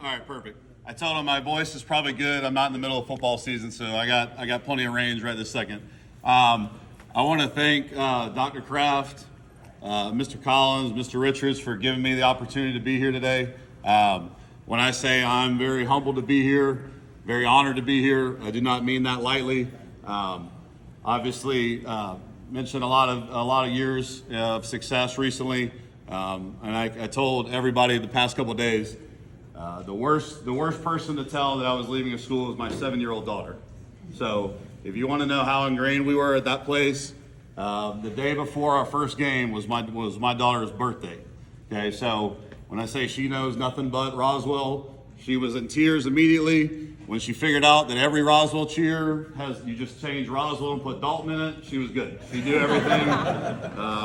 All right, perfect. I told him my voice is probably good. I'm not in the middle of football season, so I got plenty of range right this second. I want to thank Dr. Kraft, Mr. Collins, Mr. Richards for giving me the opportunity to be here today. When I say I'm very humbled to be here, very honored to be here, I do not mean that lightly. Obviously, mentioned a lot of years of success recently, and I told everybody the past couple of days. The worst person to tell that I was leaving a school was my 7-year-old daughter. So if you want to know how ingrained we were at that place, the day before our first game was my daughter's birthday. Okay, so when I say she knows nothing but Roswell, she was in tears immediately. When she figured out that every Roswell cheer you just change Roswell and put Dalton in it, she was good. She knew everything.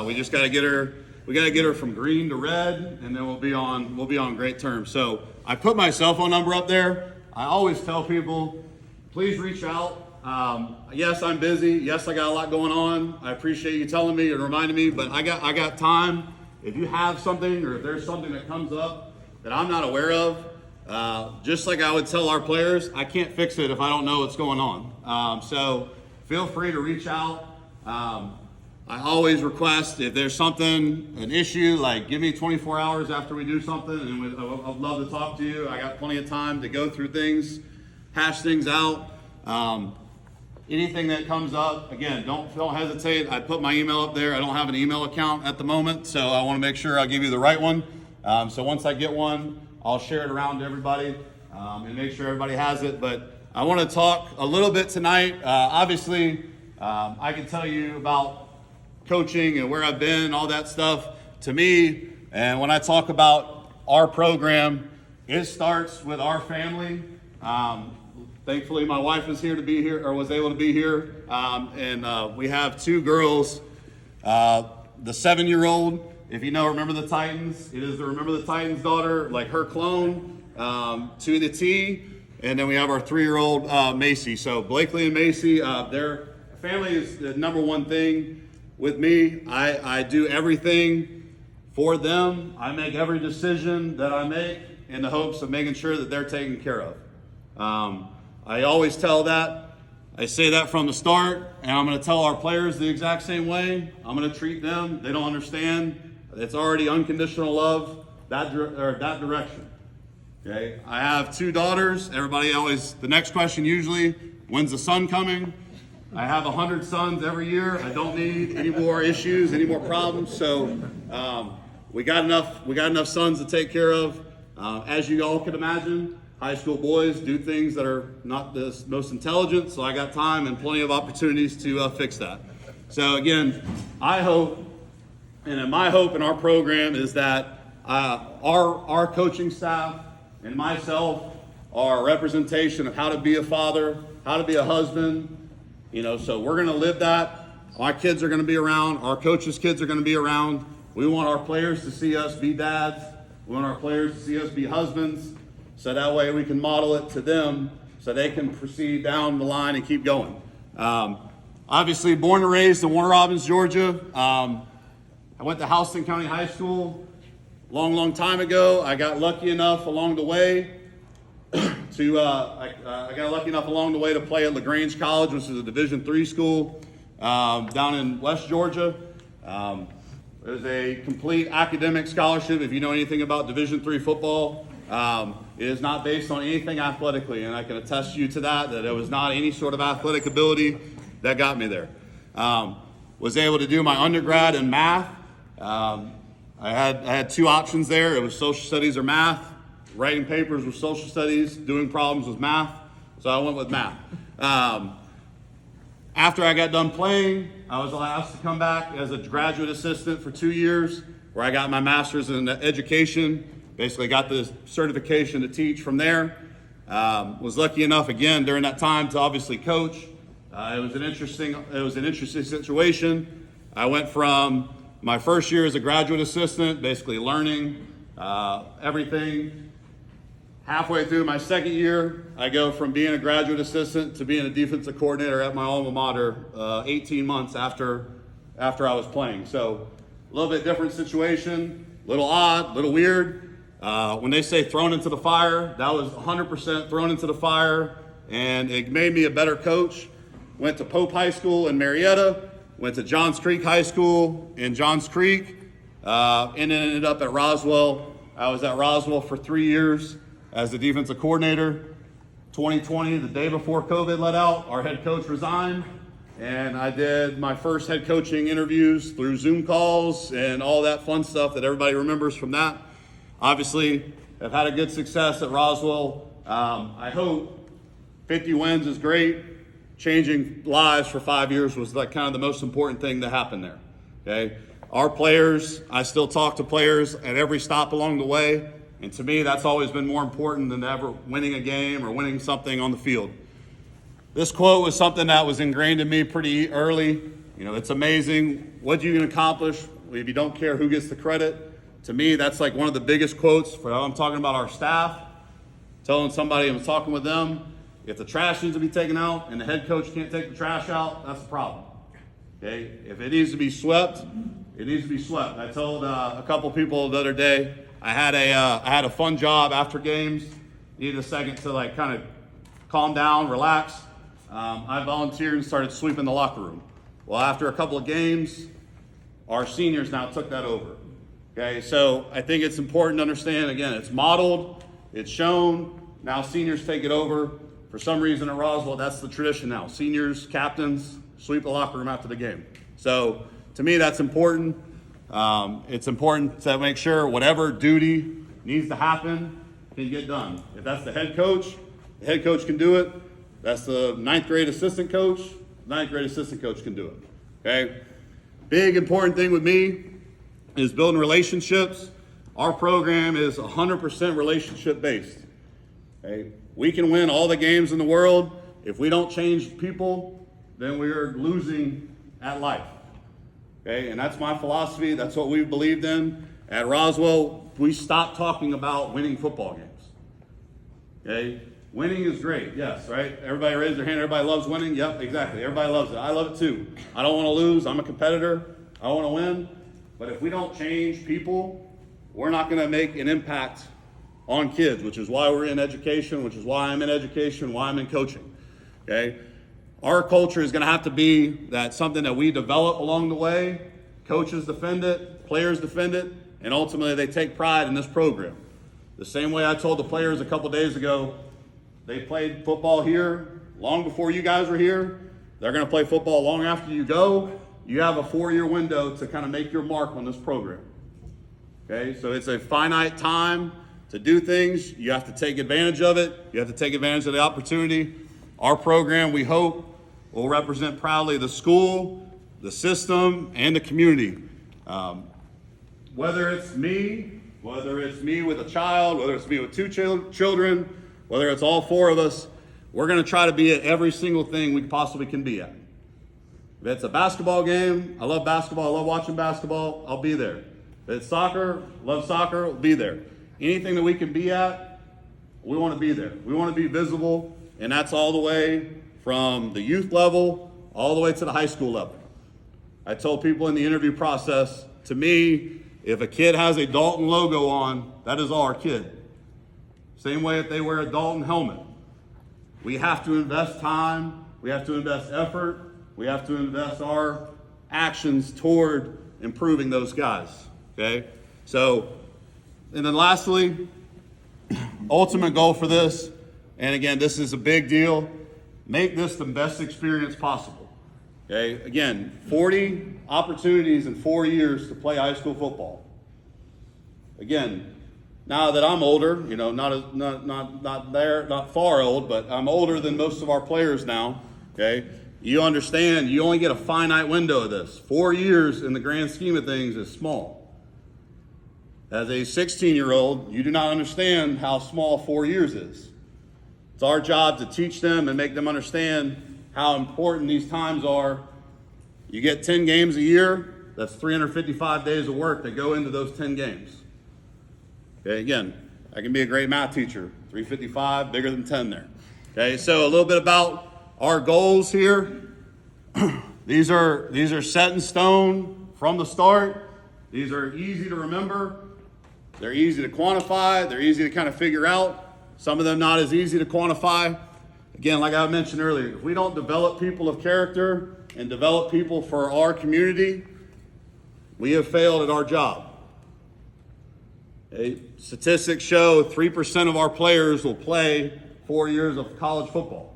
We just got to get her. We got to get her from green to red, and then we'll be on great terms. So I put my cell phone number up there. I always tell people, please reach out. Yes, I'm busy. Yes, I got a lot going on. I appreciate you telling me and reminding me, but I got time. If you have something, or if there's something that comes up that I'm not aware of, just like I would tell our players, I can't fix it if I don't know what's going on. So feel free to reach out. I always request, if there's something, an issue, like give me 24 hours after we do something, and I'd love to talk to you. I got plenty of time to go through things, hash things out. Anything that comes up, again, don't hesitate. I put my email up there. I don't have an email account at the moment, so I want to make sure I give you the right one. So once I get one, I'll share it around to everybody and make sure everybody has it. But I want to talk a little bit tonight. Obviously, I can tell you about coaching and where I've been and all that stuff. To me, and when I talk about our program, it starts with our family. Thankfully, my wife is here to be here, or was able to be here. And we have two girls. The 7-year-old, if you know Remember the Titans, it is the Remember the Titans daughter, like her clone, to the T. And then we have our 3-year-old Macy. So Blakely and Macy, their family is the number one thing with me. I do everything for them. I make every decision that I make in the hopes of making sure that they're taken care of. I always tell that. I say that from the start, and I'm going to tell our players the exact same way. I'm going to treat them. They don't understand. It's already unconditional love that direction. Okay. I have 2 daughters. Everybody always, the next question usually, when's the sun coming? I have 100 sons every year. I don't need any more issues, any more problems. So we got enough sons to take care of. As you all can imagine, high school boys do things that are not the most intelligent, so I got time and plenty of opportunities to fix that. So again, I hope, and my hope in our program is that our coaching staff and myself are a representation of how to be a father, how to be a husband. So we're going to live that. Our kids are going to be around. Our coaches' kids are going to be around. We want our players to see us be dads. We want our players to see us be husbands. So that way we can model it to them so they can proceed down the line and keep going. Obviously, born and raised in Warner Robins, Georgia. I went to Houston County High School long time ago. I got lucky enough along the way to play at LaGrange College, which is a Division III school down in West Georgia. It was a complete academic scholarship. If you know anything about Division III football, it is not based on anything athletically, and I can attest you to that it was not any sort of athletic ability that got me there. Was able to do my undergrad in math. I had 2 options there. It was social studies or math. Writing papers was social studies. Doing problems was math. So I went with math. After I got done playing, I was asked to come back as a graduate assistant for 2 years, where I got my master's in education. Basically got the certification to teach from there. Was lucky enough again during that time to obviously coach. It was an interesting situation. I went from my first year as a graduate assistant, basically learning everything. Halfway through my second year, I go from being a graduate assistant to being a defensive coordinator at my alma mater 18 months after I was playing. So a little bit different situation, a little odd, a little weird. When they say thrown into the fire, that was 100% thrown into the fire, and it made me a better coach. Went to Pope High School in Marietta, went to Johns Creek High School in Johns Creek, and then ended up at Roswell. I was at Roswell for 3 years as the defensive coordinator. 2020, the day before COVID let out, our head coach resigned, and I did my first head coaching interviews through Zoom calls and all that fun stuff that everybody remembers from that. Obviously, I've had a good success at Roswell. I hope 50 wins is great. Changing lives for 5 years was like kind of the most important thing that happened there. Okay, our players, I still talk to players at every stop along the way, and to me, that's always been more important than ever winning a game or winning something on the field. This quote was something that was ingrained in me pretty early. You know, it's amazing what you can accomplish if you don't care who gets the credit. To me, that's like one of the biggest quotes for how I'm talking about our staff. Telling somebody I'm talking with them, if the trash needs to be taken out and the head coach can't take the trash out, that's the problem. Okay, if it needs to be swept, it needs to be swept. I told a couple people the other day, I had a fun job after games. Needed a second to like kind of calm down, relax. I volunteered and started sweeping the locker room. Well, after a couple of games, our seniors now took that over. Okay, so I think it's important to understand, again, it's modeled, it's shown, now seniors take it over. For some reason at Roswell, that's the tradition now. Seniors, captains, sweep the locker room after the game. So to me, that's important. It's important to make sure whatever duty needs to happen can get done. If that's the head coach can do it. That's the ninth grade assistant coach can do it. Okay? Big important thing with me is building relationships. Our program is 100% relationship based. Okay? We can win all the games in the world. If we don't change people, then we are losing at life. Okay? And that's my philosophy. That's what we believed in. At Roswell, we stopped talking about winning football games. Okay? Winning is great, yes, right? Everybody raise their hand. Everybody loves winning. Yep, exactly. Everybody loves it. I love it too. I don't want to lose. I'm a competitor. I want to win. But if we don't change people, we're not going to make an impact on kids, which is why we're in education, which is why I'm in education, why I'm in coaching. Okay? Our culture is going to have to be that something that we develop along the way. Coaches defend it, players defend it, and ultimately they take pride in this program. The same way I told the players a couple days ago, they played football here long before you guys were here. They're going to play football long after you go. You have a 4-year window to kind of make your mark on this program. Okay, so it's a finite time to do things. You have to take advantage of it. You have to take advantage of the opportunity. Our program, we hope, will represent proudly the school, the system, and the community. Whether it's me with a child, whether it's me with 2 children, whether it's all 4 of us, we're going to try to be at every single thing we possibly can be at. If it's a basketball game, I love basketball, I love watching basketball, I'll be there. If it's soccer, love soccer, I'll be there. Anything that we can be at, we want to be there. We want to be visible, and that's all the way from the youth level all the way to the high school level. I told people in the interview process, to me, if a kid has a Dalton logo on, that is our kid. Same way if they wear a Dalton helmet. We have to invest time, we have to invest effort, we have to invest our actions toward improving those guys, okay? So, and then lastly, ultimate goal for this, and again, this is a big deal, make this the best experience possible, okay? Again, 40 opportunities in 4 years to play high school football. Again, now that I'm older, you know, not far old, but I'm older than most of our players now, okay? You understand you only get a finite window of this. 4 years in the grand scheme of things is small. As a 16-year-old, you do not understand how small 4 years is. It's our job to teach them and make them understand how important these times are. You get 10 games a year, that's 355 days of work that go into those 10 games. Okay, again, I can be a great math teacher. 355, bigger than 10 there. Okay, so a little bit about our goals here. These are set in stone from the start. These are easy to remember. They're easy to quantify. They're easy to kind of figure out. Some of them not as easy to quantify. Again, like I mentioned earlier, if we don't develop people of character and develop people for our community, we have failed at our job. Statistics show 3% of our players will play 4 years of college football.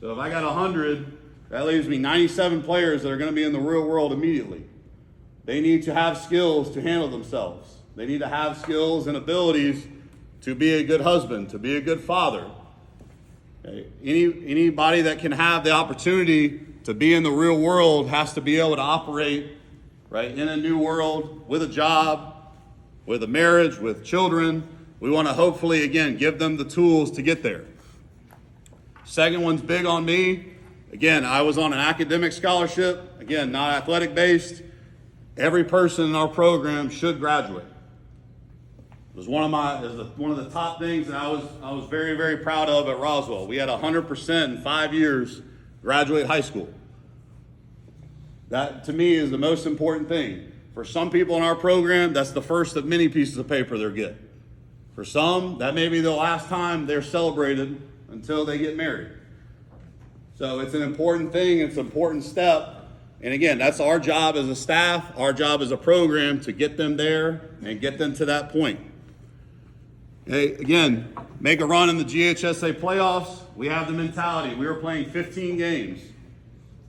So if I got 100, that leaves me 97 players that are going to be in the real world immediately. They need to have skills to handle themselves. They need to have skills and abilities to be a good husband, to be a good father. Anybody that can have the opportunity to be in the real world has to be able to operate right in a new world with a job, with a marriage, with children. We want to hopefully, again, give them the tools to get there. Second one's big on me. Again, I was on an academic scholarship, again, not athletic based. Every person in our program should graduate. It was one of the top things that I was very, very proud of at Roswell. We had 100% in 5 years graduate high school. That, to me, is the most important thing. For some people in our program, that's the first of many pieces of paper they'll get. For some, that may be the last time they're celebrated until they get married. So it's an important thing, it's an important step. And again, that's our job as a staff, our job as a program to get them there and get them to that point. Okay, again, make a run in the GHSA playoffs. We have the mentality. We were playing 15 games.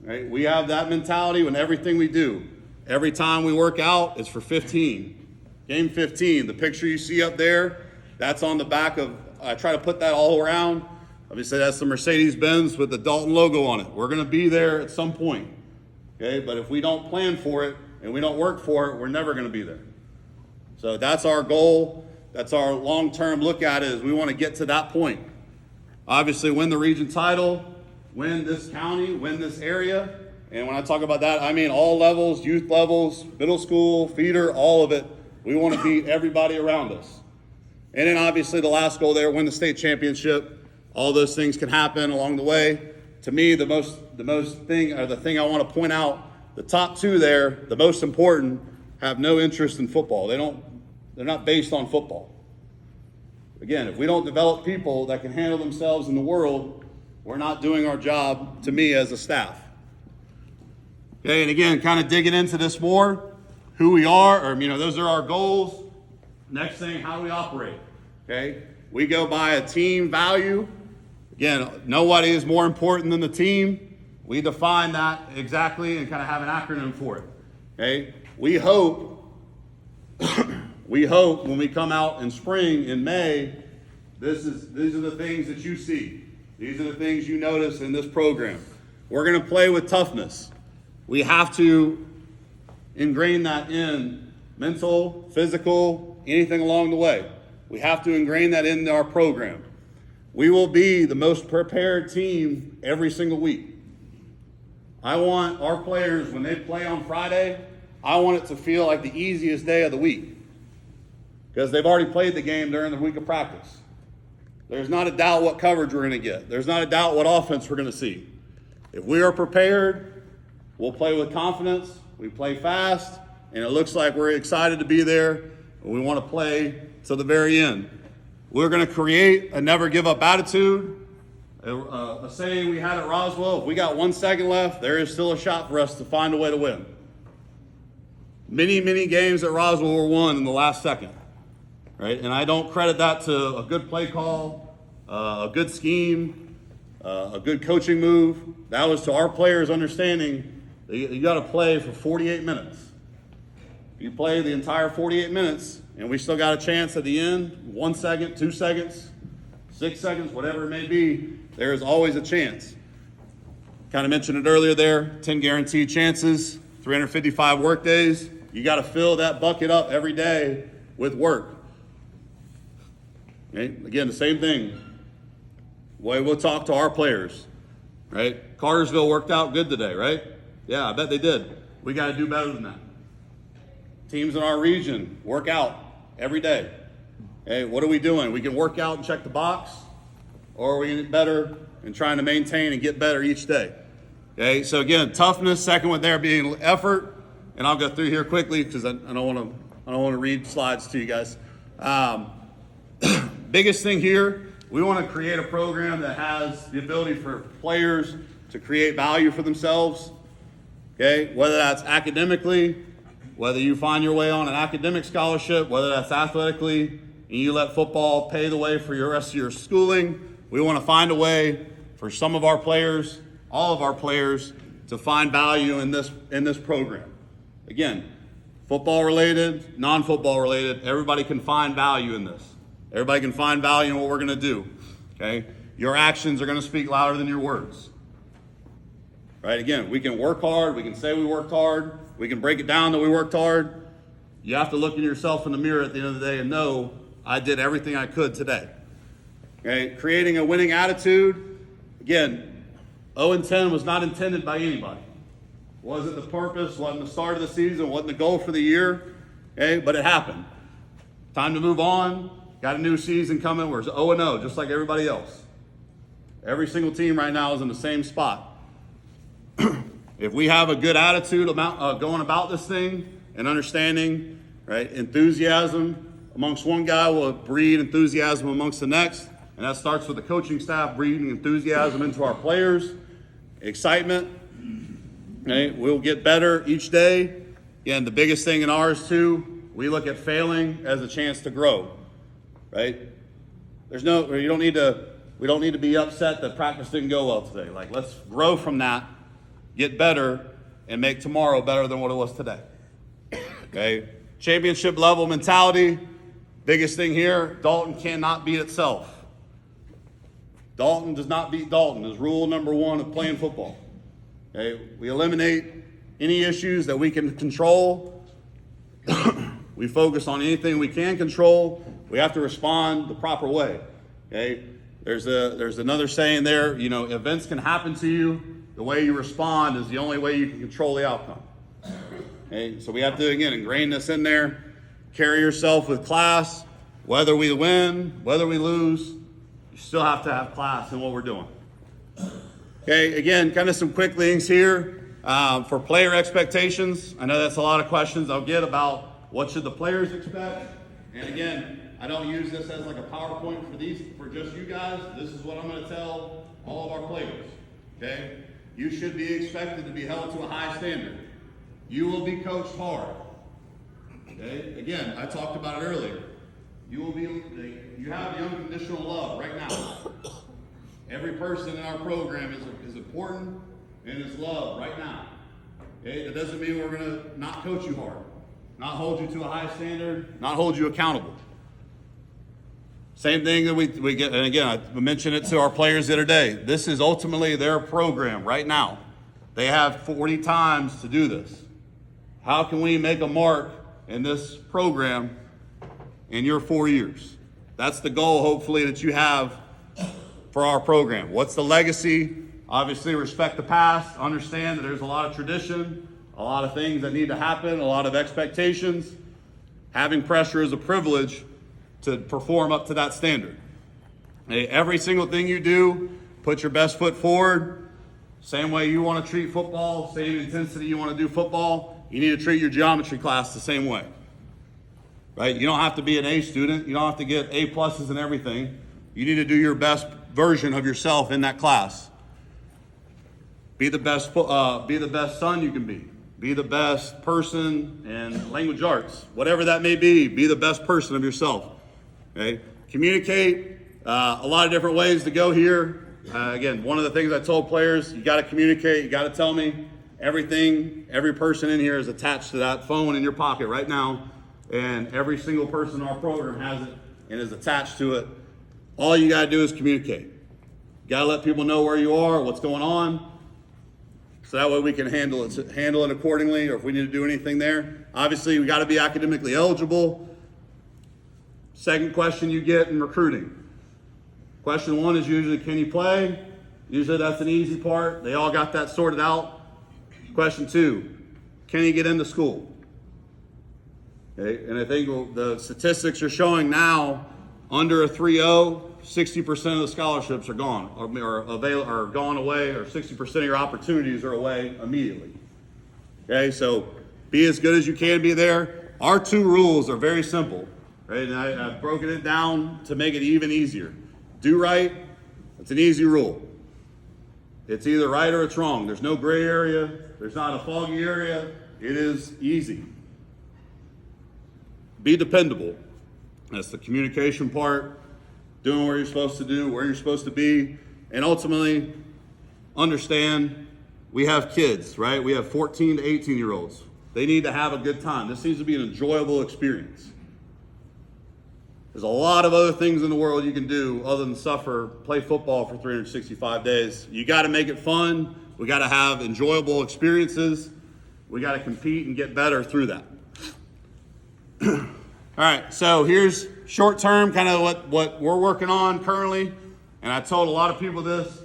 Right? We have that mentality in everything we do. Every time we work out, it's for 15. Game 15, the picture you see up there, that's on the back of, I try to put that all around. Obviously, that's the Mercedes-Benz with the Dalton logo on it. We're going to be there at some point. Okay, but if we don't plan for it and we don't work for it, we're never going to be there. So that's our goal. That's our long-term look at it, is we want to get to that point. Obviously, win the region title, win this county, win this area. And when I talk about that, I mean all levels, youth levels, middle school, feeder, all of it. We want to beat everybody around us. And then obviously the last goal there, win the state championship. All those things can happen along the way. To me, the thing I want to point out, the top two there, the most important, have no interest in football. They're not based on football. Again, if we don't develop people that can handle themselves in the world, we're not doing our job, to me, as a staff. Okay, and again, kind of digging into this more, who we are, or those are our goals. Next thing, how do we operate? Okay, we go by a team value. Again, nobody is more important than the team. We define that exactly and kind of have an acronym for it. Okay, we hope when we come out in spring, in May, these are the things that you see. These are the things you notice in this program. We're going to play with toughness. We have to ingrain that in mental, physical, anything along the way. We have to ingrain that into our program. We will be the most prepared team every single week. I want our players, when they play on Friday, I want it to feel like the easiest day of the week, because they've already played the game during the week of practice. There's not a doubt what coverage we're going to get. There's not a doubt what offense we're going to see. If we are prepared, we'll play with confidence, we play fast, and it looks like we're excited to be there, and we want to play to the very end. We're going to create a never give up attitude. A saying we had at Roswell, if we got 1 second left, there is still a shot for us to find a way to win. Many, many games at Roswell were won in the last second. Right? And I don't credit that to a good play call, a good scheme, a good coaching move. That was to our players understanding that you got to play for 48 minutes. You play the entire 48 minutes, and we still got a chance at the end, 1 second, 2 seconds, 6 seconds, whatever it may be, there is always a chance. Kind of mentioned it earlier there, 10 guaranteed chances, 355 work days. You got to fill that bucket up every day with work. Okay? Again, the same thing. Boy, we'll talk to our players, right? Cartersville worked out good today, right? Yeah, I bet they did. We got to do better than that. Teams in our region work out every day. Okay, what are we doing? We can work out and check the box, or are we get better and trying to maintain and get better each day? Okay, so again, toughness. Second one there being effort, and I'll go through here quickly because I don't want to read slides to you guys. Biggest thing here, we want to create a program that has the ability for players to create value for themselves, okay? Whether that's academically, whether you find your way on an academic scholarship, whether that's athletically, and you let football pay the way for your rest of your schooling, we want to find a way for some of our players, all of our players, to find value in this program. Again, football related, non-football related, everybody can find value in this. Everybody can find value in what we're going to do, okay? Your actions are going to speak louder than your words, right? Again, we can work hard. We can say we worked hard. We can break it down that we worked hard. You have to look at yourself in the mirror at the end of the day and know I did everything I could today, okay? Creating a winning attitude. Again, 0-10 was not intended by anybody. Wasn't the purpose, wasn't the start of the season, wasn't the goal for the year, okay? But it happened. Time to move on. Got a new season coming. We're 0-0, just like everybody else. Every single team right now is in the same spot. If we have a good attitude about going about this thing and understanding, right, enthusiasm amongst one guy will breed enthusiasm amongst the next, and that starts with the coaching staff breeding enthusiasm into our players, excitement. Okay, we'll get better each day. Again, the biggest thing in ours too, we look at failing as a chance to grow. Right? We don't need to be upset that practice didn't go well today. Like, let's grow from that, get better, and make tomorrow better than what it was today. Okay? Championship level mentality. Biggest thing here, Dalton cannot beat itself. Dalton does not beat Dalton is rule number one of playing football. Okay? We eliminate any issues that we can control. We focus on anything we can control. We have to respond the proper way. Okay? There's another saying there, events can happen to you. The way you respond is the only way you can control the outcome. Okay? So we have to, again, ingrain this in there. Carry yourself with class. Whether we win, whether we lose, you still have to have class in what we're doing. Okay, again, kind of some quick things here for player expectations. I know that's a lot of questions I'll get about what should the players expect. And again, I don't use this as like a PowerPoint for just you guys. This is what I'm going to tell all of our players. Okay? You should be expected to be held to a high standard. You will be coached hard. Okay? Again, I talked about it earlier. You have the unconditional love right now. Every person in our program is important and is loved right now. Okay? That doesn't mean we're going to not coach you hard, not hold you to a high standard, not hold you accountable. Same thing that we get, and again, I mentioned it to our players the other day. This is ultimately their program right now. They have 40 times to do this. How can we make a mark in this program in your 4 years? That's the goal, hopefully, that you have for our program. What's the legacy? Obviously, respect the past, understand that there's a lot of tradition, a lot of things that need to happen, a lot of expectations. Having pressure is a privilege to perform up to that standard. Every single thing you do, put your best foot forward. Same way you want to treat football, same intensity you want to do football, you need to treat your geometry class the same way. Right? You don't have to be an A student. You don't have to get A pluses in everything. You need to do your best version of yourself in that class. Be the best son you can be. Be the best person in language arts. Whatever that may be the best person of yourself. Okay? Communicate. A lot of different ways to go here. Again, one of the things I told players, you got to communicate. You got to tell me everything. Every person in here is attached to that phone in your pocket right now. And every single person in our program has it and is attached to it. All you got to do is communicate. You got to let people know where you are, what's going on. So that way we can handle it accordingly, or if we need to do anything there. Obviously, we got to be academically eligible. Second question you get in recruiting. Question one is usually, can you play? Usually that's an easy part. They all got that sorted out. Question two, can you get into school? Okay, and I think the statistics are showing now, under a 3.0, 60% of the scholarships are gone, are gone away, or 60% of your opportunities are away immediately. Okay, so be as good as you can be there. Our two rules are very simple. right? And I've broken it down to make it even easier. Do right, it's an easy rule. It's either right or it's wrong. There's no gray area. There's not a foggy area. It is easy. Be dependable. That's the communication part, doing what you're supposed to do, where you're supposed to be, and ultimately understand we have kids, right? We have 14 to 18-year-olds. They need to have a good time. This needs to be an enjoyable experience. There's a lot of other things in the world you can do other than play football for 365 days. You got to make it fun. We got to have enjoyable experiences. We got to compete and get better through that. All right, so here's short term, kind of what we're working on currently. And I told a lot of people this.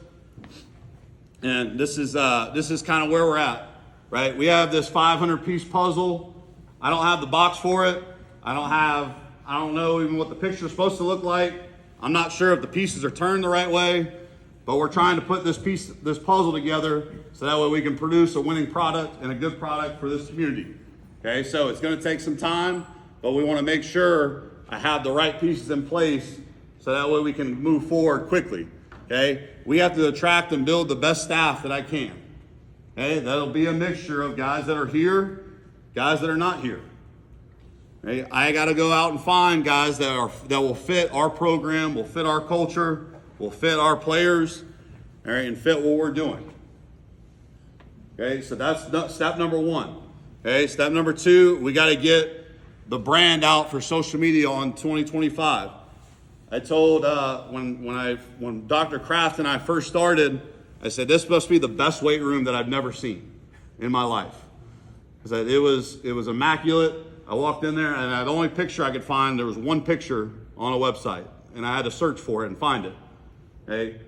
And this is kind of where we're at, right? We have this 500-piece puzzle. I don't have the box for it. I don't know even what the picture is supposed to look like. I'm not sure if the pieces are turned the right way, but we're trying to put this puzzle together so that way we can produce a winning product and a good product for this community. Okay, so it's going to take some time, but we want to make sure I have the right pieces in place so that way we can move forward quickly. Okay, we have to attract and build the best staff that I can. Okay, that'll be a mixture of guys that are here, guys that are not here. Okay? I got to go out and find guys that will fit our program, will fit our culture, will fit our players, all right, and fit what we're doing. Okay, so that's step number one. Okay, step number two, we got to get the brand out for social media on 2025. I told when Dr. Kraft and I first started, I said this must be the best weight room that I've never seen in my life. I said it was immaculate. I walked in there and the only picture I could find, there was one picture on a website, and I had to search for it and find it. Okay,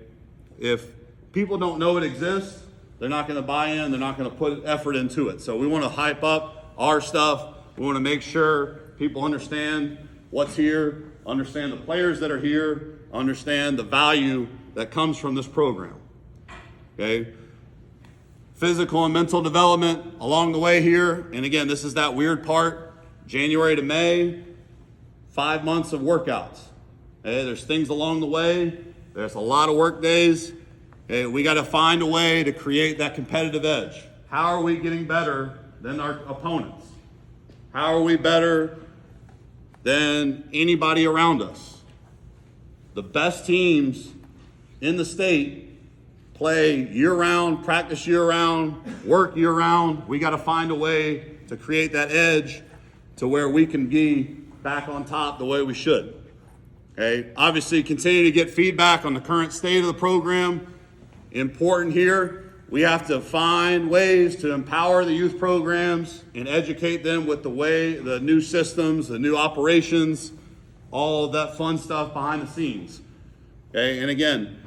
if people don't know it exists, they're not going to buy in. They're not going to put effort into it. So we want to hype up our stuff. We want to make sure people understand what's here, understand the players that are here, understand the value that comes from this program. Okay? Physical and mental development along the way here. And again, this is that weird part. January to May, 5 months of workouts. Okay? There's things along the way. There's a lot of work days. Okay? We got to find a way to create that competitive edge. How are we getting better than our opponents? How are we better than anybody around us? The best teams in the state play year-round, practice year-round, work year-round. We got to find a way to create that edge to where we can be back on top the way we should. Okay? Obviously, continue to get feedback on the current state of the program. Important here. We have to find ways to empower the youth programs and educate them with the new systems, the new operations, all of that fun stuff behind the scenes. Okay, and again,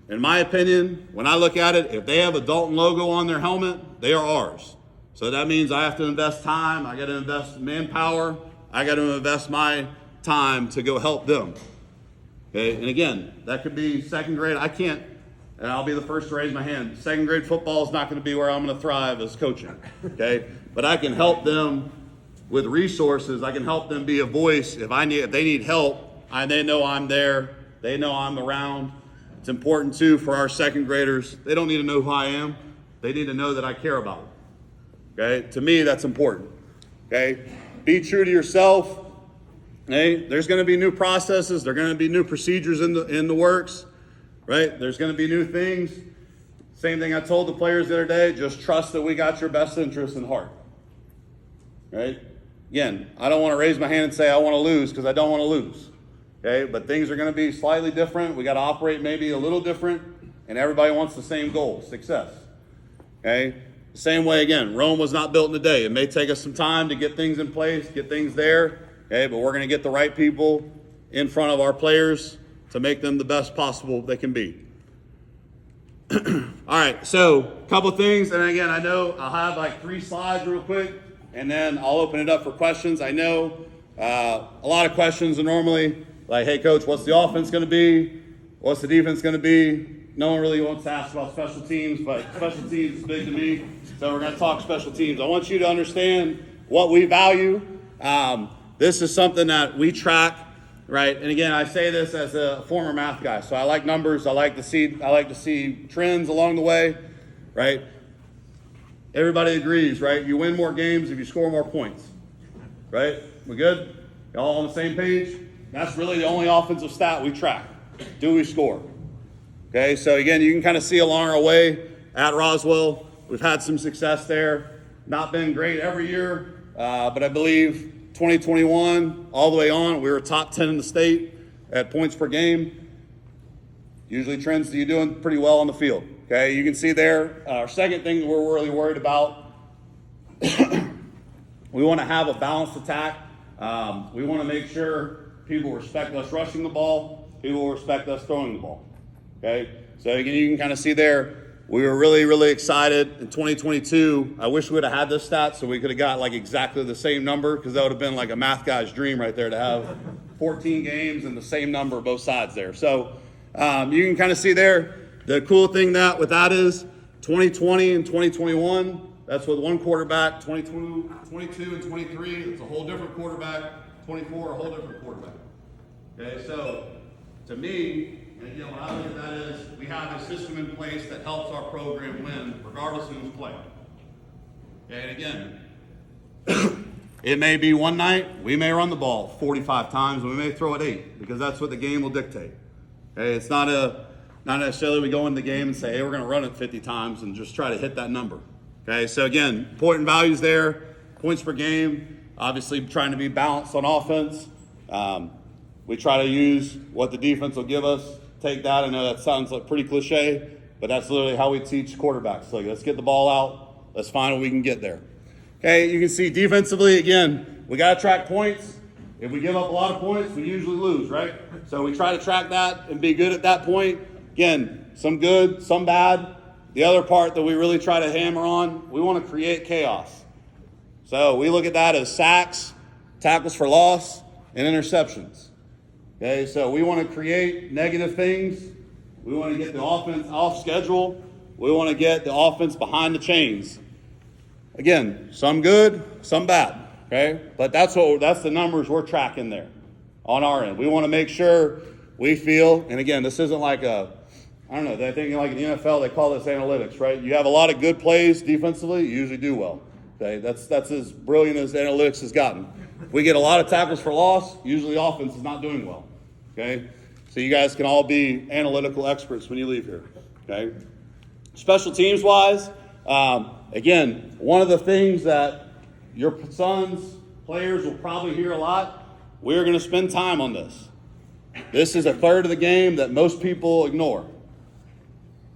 in my opinion, when I look at it, if they have a Dalton logo on their helmet, they are ours. So that means I have to invest time, I got to invest manpower, I got to invest my time to go help them. Okay, and again, that could be second grade. And I'll be the first to raise my hand. Second grade football is not going to be where I'm going to thrive as coaching, okay? But I can help them with resources. I can help them be a voice if they need help. They know I'm there. They know I'm around. It's important too for our second graders. They don't need to know who I am. They need to know that I care about them. Okay? To me, that's important. Okay? Be true to yourself. Okay? There's going to be new processes. There's going to be new procedures in the works. Right? There's going to be new things. Same thing I told the players the other day, just trust that we got your best interest in heart. Right? Again, I don't want to raise my hand and say I want to lose because I don't want to lose. Okay? But things are going to be slightly different. We got to operate maybe a little different, and everybody wants the same goal, success. Okay? The same way, again, Rome was not built in a day. It may take us some time to get things in place, get things there, okay? But we're going to get the right people in front of our players to make them the best possible they can be. All right, so a couple things, and again, I know I'll have like 3 slides real quick, and then I'll open it up for questions. I know a lot of questions are normally like, hey, Coach, what's the offense going to be? What's the defense going to be? No one really wants to ask about special teams, but special teams is big to me, so we're going to talk special teams. I want you to understand what we value. This is something that we track, right? And again, I say this as a former math guy, so I like numbers. I like to see trends along the way, right? Everybody agrees, right? You win more games if you score more points, right? We good? Y'all on the same page? That's really the only offensive stat we track. Do we score? Okay, so again, you can kind of see along our way at Roswell, we've had some success there. Not been great every year, but I believe 2021 all the way on, we were top 10 in the state at points per game. Usually trends to you doing pretty well on the field. Okay, you can see there, our second thing that we're really worried about, we want to have a balanced attack. We want to make sure people respect us rushing the ball, people will respect us throwing the ball. Okay, so again, you can kind of see there, we were really, really excited in 2022. I wish we would have had this stat so we could have got like exactly the same number, because that would have been like a math guy's dream right there to have 14 games and the same number both sides there. So you can kind of see there, the cool thing with that is 2020 and 2021, that's with one quarterback. 22 and 23, it's a whole different quarterback. 24, a whole different quarterback. Okay, so to me, and again, what I look at that is we have a system in place that helps our program win regardless of who's playing. Okay, and again, it may be one night, we may run the ball 45 times, and we may throw it 8, because that's what the game will dictate. Okay, it's not necessarily we go into the game and say, hey, we're going to run it 50 times and just try to hit that number. Okay, so again, important values there, points per game, obviously trying to be balanced on offense. We try to use what the defense will give us, take that. I know that sounds like pretty cliche, but that's literally how we teach quarterbacks. Like, let's get the ball out, let's find what we can get there. Okay, you can see defensively, again, we got to track points. If we give up a lot of points, we usually lose, right? So we try to track that and be good at that point. Again, some good, some bad. The other part that we really try to hammer on, we want to create chaos. So we look at that as sacks, tackles for loss, and interceptions. Okay, so we want to create negative things. We want to get the offense off schedule. We want to get the offense behind the chains. Again, some good, some bad. Okay, but that's the numbers we're tracking there on our end. We want to make sure we feel, and again, this isn't like I don't know, they think like in the NFL, they call this analytics, right? You have a lot of good plays defensively, you usually do well. Okay, that's as brilliant as analytics has gotten. If we get a lot of tackles for loss, usually offense is not doing well. Okay, so you guys can all be analytical experts when you leave here. Okay, special teams wise, again, one of the things that your sons, players will probably hear a lot, we're going to spend time on this. This is a third of the game that most people ignore.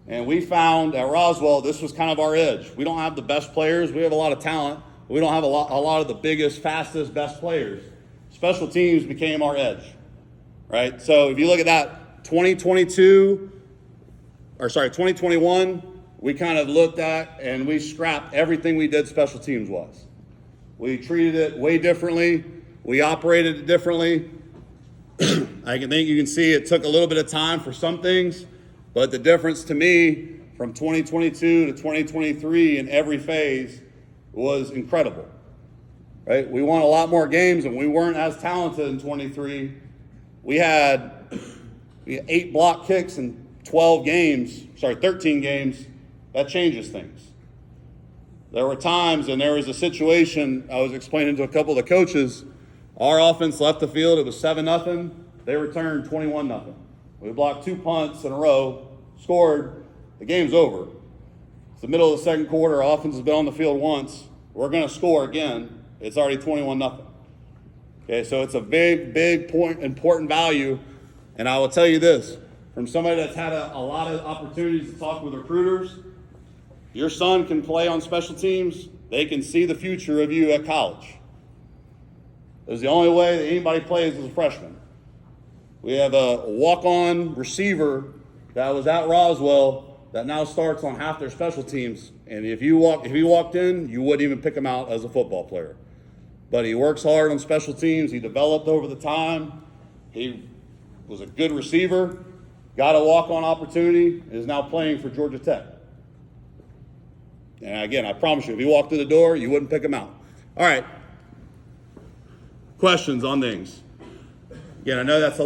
And we found at Roswell, this was kind of our edge. We don't have the best players. We have a lot of talent. But we don't have a lot of the biggest, fastest, best players. Special teams became our edge, right? So if you look at that 2021, we kind of looked at and we scrapped everything we did special teams was. We treated it way differently. We operated it differently. I think you can see it took a little bit of time for some things, but the difference to me from 2022 to 2023 in every phase was incredible, right? We won a lot more games and we weren't as talented in 23. We had 8 block kicks in 13 games. That changes things. There were times, and there was a situation I was explaining to a couple of the coaches, our offense left the field, it was 7-0. They returned 21-0. We blocked 2 punts in a row, scored, the game's over. It's the middle of the second quarter, our offense has been on the field once, we're going to score again, it's already 21-0. Okay, so it's a big important value, and I will tell you this, from somebody that's had a lot of opportunities to talk with recruiters, your son can play on special teams, they can see the future of you at college. It's the only way that anybody plays as a freshman. We have a walk-on receiver that was at Roswell that now starts on half their special teams. And if he walked in, you wouldn't even pick him out as a football player. But he works hard on special teams. He developed over the time. He was a good receiver, got a walk-on opportunity, and is now playing for Georgia Tech. And again, I promise you, if he walked through the door, you wouldn't pick him out. All right. questions on things? Again, I know that's a